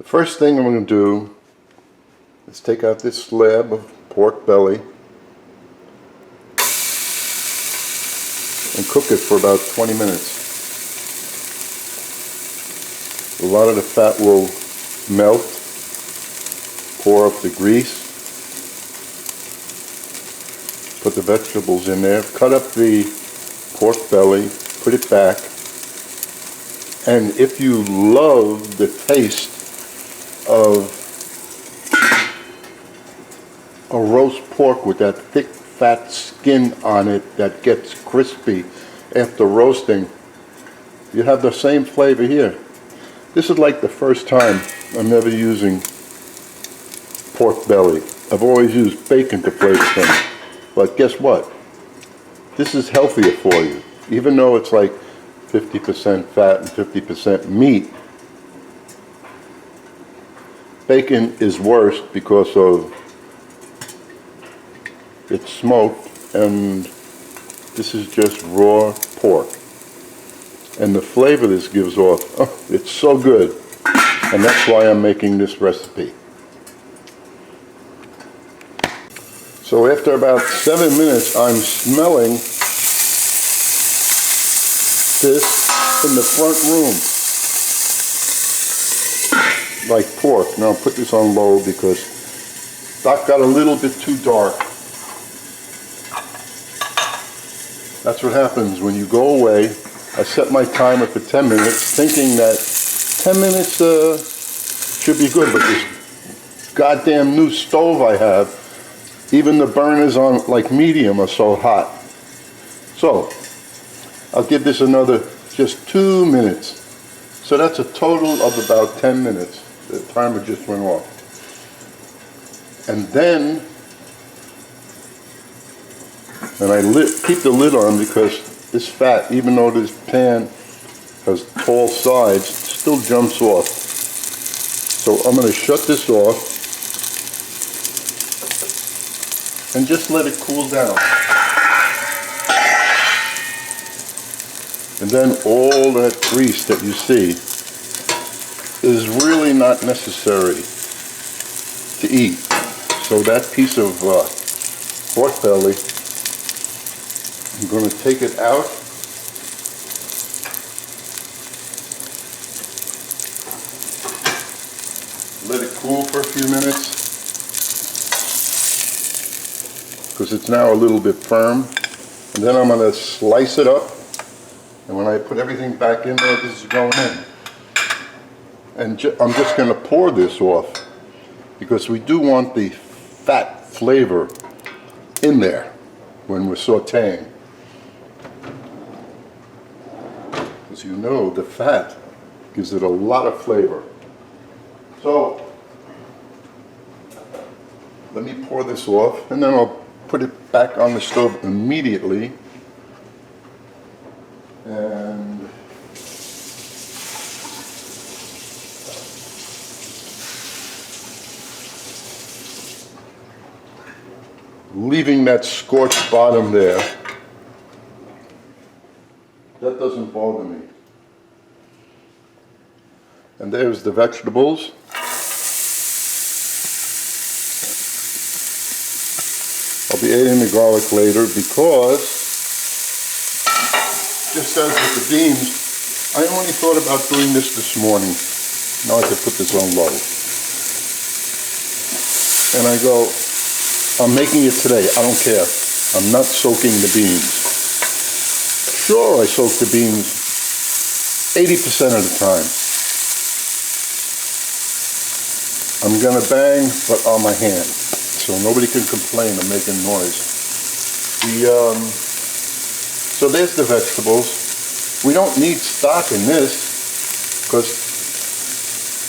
The first thing I'm going to do is take out this slab of pork belly and cook it for about 20 minutes. A lot of the fat will melt, pour off the grease, put the vegetables in there, cut up the pork belly, put it back, and if you love the taste of a roast pork with that thick fat skin on it that gets crispy after roasting, you have the same flavor here. This is like the first time I'm ever using pork belly. I've always used bacon to flavor things. But guess what? This is healthier for you. Even though it's like 50% fat and 50% meat, bacon is worse because of it's smoked, and this is just raw pork. And the flavor this gives off, oh, it's so good. And that's why I'm making this recipe. So after about 7 minutes, I'm smelling this in the front room, like pork. Now I'll put this on low because that got a little bit too dark. That's what happens when you go away. I set my timer for 10 minutes, thinking that 10 minutes should be good, but this goddamn new stove I have, even the burners on like medium are so hot. So I'll give this another just 2 minutes. So that's a total of about 10 minutes. The timer just went off. And then, and I keep the lid on because this fat, even though this pan has tall sides, still jumps off. So I'm going to shut this off and just let it cool down. And then all that grease that you see is really not necessary to eat. So that piece of pork belly, I'm going to take it out. Let it cool for a few minutes, because it's now a little bit firm. And then I'm going to slice it up. And when I put everything back in there, this is going in. And I'm just going to pour this off, because we do want the fat flavor in there when we're sauteing. As you know, the fat gives it a lot of flavor. So let me pour this off, and then I'll put it back on the stove immediately. And leaving that scorched bottom there, that doesn't bother me. And there's the vegetables. I'll be adding the garlic later because, just as with the beans, I only thought about doing this morning. Now I can put this on low. And I go, I'm making it today, I don't care. I'm not soaking the beans. Sure, I soak the beans 80% of the time. I'm gonna bang, but on my hand, so nobody can complain I'm making noise. So there's the vegetables. We don't need stock in this, because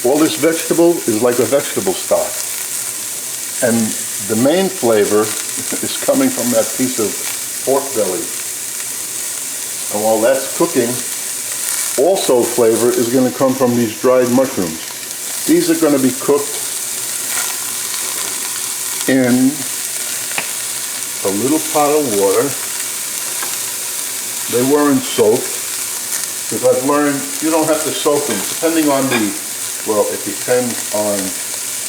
all this vegetable is like a vegetable stock. And the main flavor is coming from that piece of pork belly. And while that's cooking, also flavor is going to come from these dried mushrooms. These are going to be cooked in a little pot of water. They weren't soaked, because I've learned you don't have to soak them. Depending on the Well, it depends on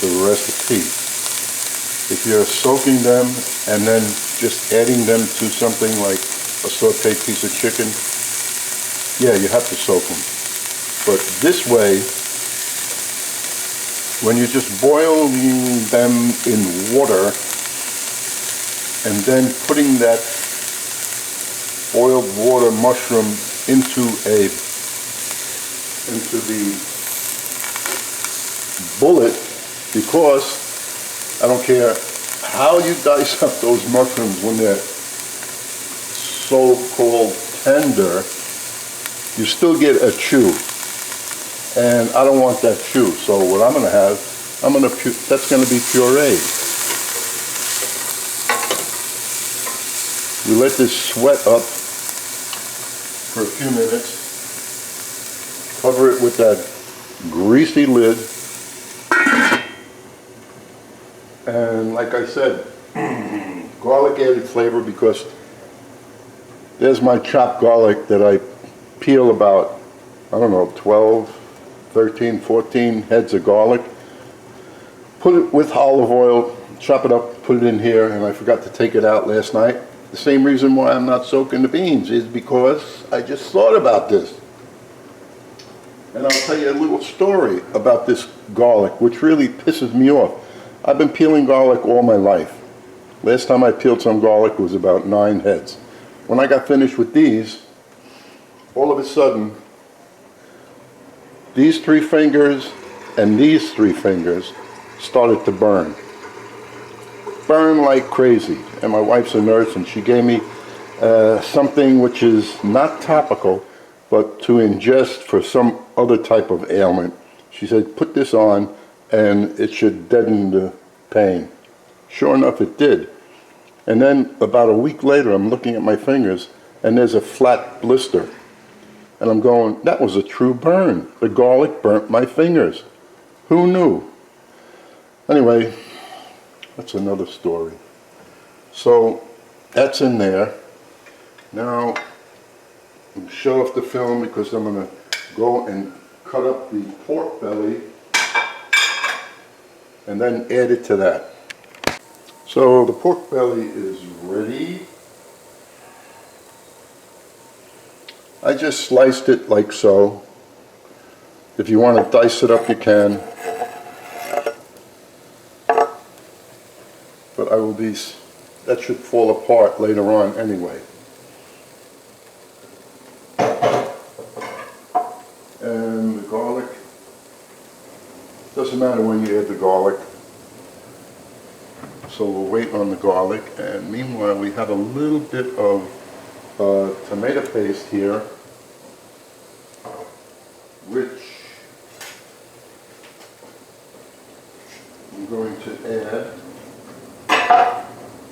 the recipe. If you're soaking them and then just adding them to something like a sauteed piece of chicken, yeah, you have to soak them. But this way, when you're just boiling them in water and then putting that boiled water mushroom into the bullet, because I don't care how you dice up those mushrooms when they're so-called tender, you still get a chew. And I don't want that chew. So what I'm going to have, that's going to be puree. We let this sweat up for a few minutes. Cover it with that greasy lid. And like I said, garlic added flavor, because there's my chopped garlic that I peel about, I don't know, 12, 13, 14 heads of garlic. Put it with olive oil, chop it up, put it in here, and I forgot to take it out last night. The same reason why I'm not soaking the beans is because I just thought about this. And I'll tell you a little story about this garlic, which really pisses me off. I've been peeling garlic all my life. Last time I peeled some garlic was about 9 heads. When I got finished with these, all of a sudden, these 3 fingers and these 3 fingers started to burn. Burn like crazy. And my wife's a nurse, and she gave me something which is not topical, but to ingest for some other type of ailment. She said, put this on and it should deaden the pain. Sure enough, it did. And then about a week later, I'm looking at my fingers and there's a flat blister. And I'm going, that was a true burn. The garlic burnt my fingers. Who knew? Anyway, that's another story. So that's in there. Now, show off the film because I'm going to go and cut up the pork belly and then add it to that. So the pork belly is ready. I just sliced it like so. If you want to dice it up, you can. But that should fall apart later on anyway. And the garlic, doesn't matter when you add the garlic. So we'll wait on the garlic, and meanwhile we have a little bit of tomato paste here, which I'm going to add.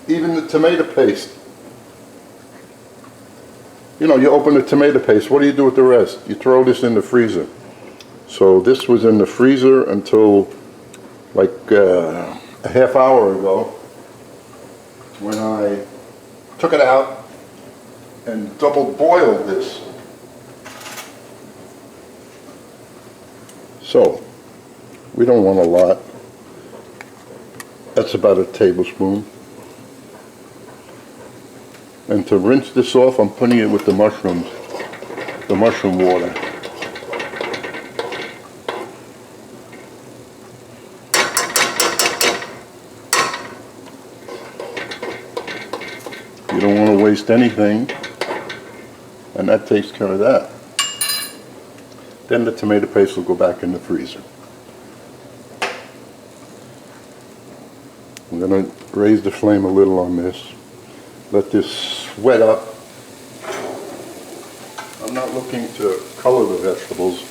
Even the tomato paste. You know, you open the tomato paste, what do you do with the rest? You throw this in the freezer. So this was in the freezer until like a half hour ago, when I took it out and double boiled this. So we don't want a lot. That's about a tablespoon. And to rinse this off, I'm putting it with the mushrooms, the mushroom water. You don't want to waste anything, and that takes care of that. Then the tomato paste will go back in the freezer. I'm going to raise the flame a little on this. Let this sweat up. I'm not looking to color the vegetables,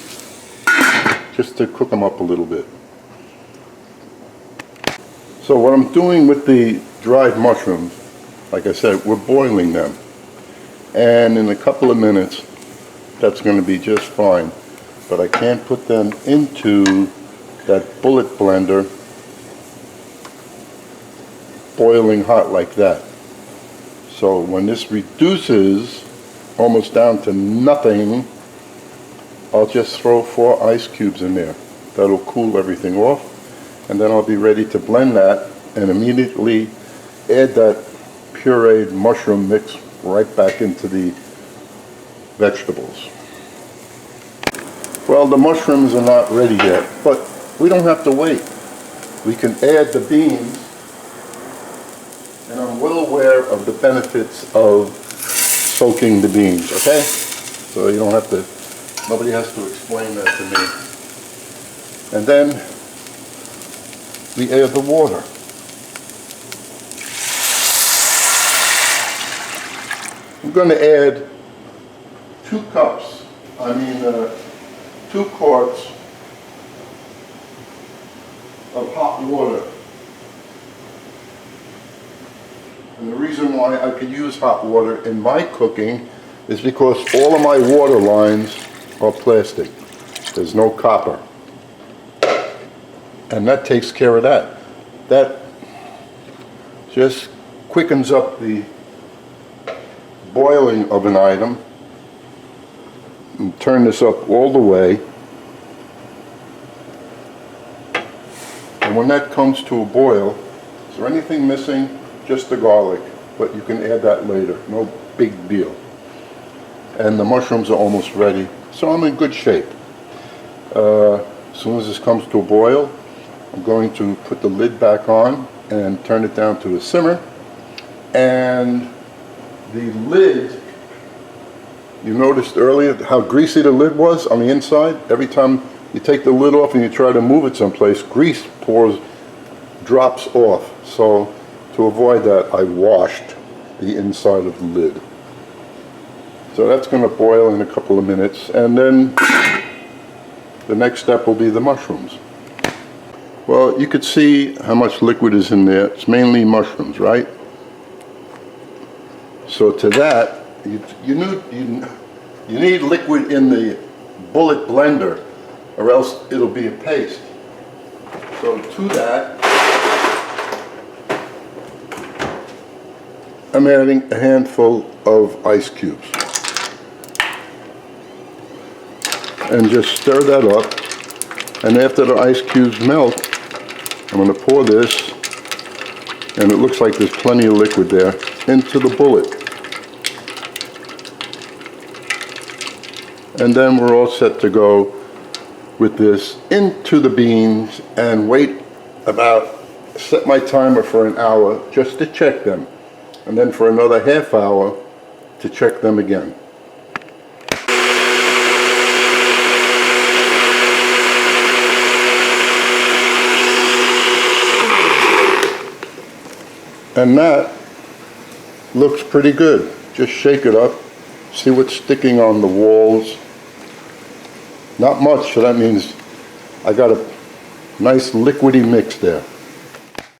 just to cook them up a little bit. So what I'm doing with the dried mushrooms, like I said, we're boiling them. And in a couple of minutes, that's going to be just fine. But I can't put them into that bullet blender boiling hot like that. So when this reduces almost down to nothing, I'll just throw 4 ice cubes in there. That'll cool everything off. And then I'll be ready to blend that and immediately add that pureed mushroom mix right back into the vegetables. Well, the mushrooms are not ready yet, but we don't have to wait. We can add the beans, and I'm well aware of the benefits of soaking the beans, okay? So you don't have to, nobody has to explain that to me. And then we add the water. I'm going to add 2 quarts of hot water. And the reason why I could use hot water in my cooking is because all of my water lines are plastic. There's no copper. And that takes care of that. That just quickens up the boiling of an item. And turn this up all the way. And when that comes to a boil, is there anything missing? Just the garlic, but you can add that later, no big deal. And the mushrooms are almost ready, so I'm in good shape. As soon as this comes to a boil, I'm going to put the lid back on and turn it down to a simmer. And the lid, you noticed earlier how greasy the lid was on the inside? Every time you take the lid off and you try to move it someplace, grease drops off. So to avoid that, I washed the inside of the lid. So that's going to boil in a couple of minutes, and then the next step will be the mushrooms. Well, you could see how much liquid is in there. It's mainly mushrooms, right? So to that, you need liquid in the bullet blender, or else it'll be a paste. So to that, I'm adding a handful of ice cubes. And just stir that up. And after the ice cubes melt, I'm going to pour this, and it looks like there's plenty of liquid there, into the bullet. And then we're all set to go with this into the beans and wait set my timer for an hour just to check them. And then for another half hour to check them again. And that looks pretty good. Just shake it up, see what's sticking on the walls. Not much, so that means I got a nice liquidy mix there.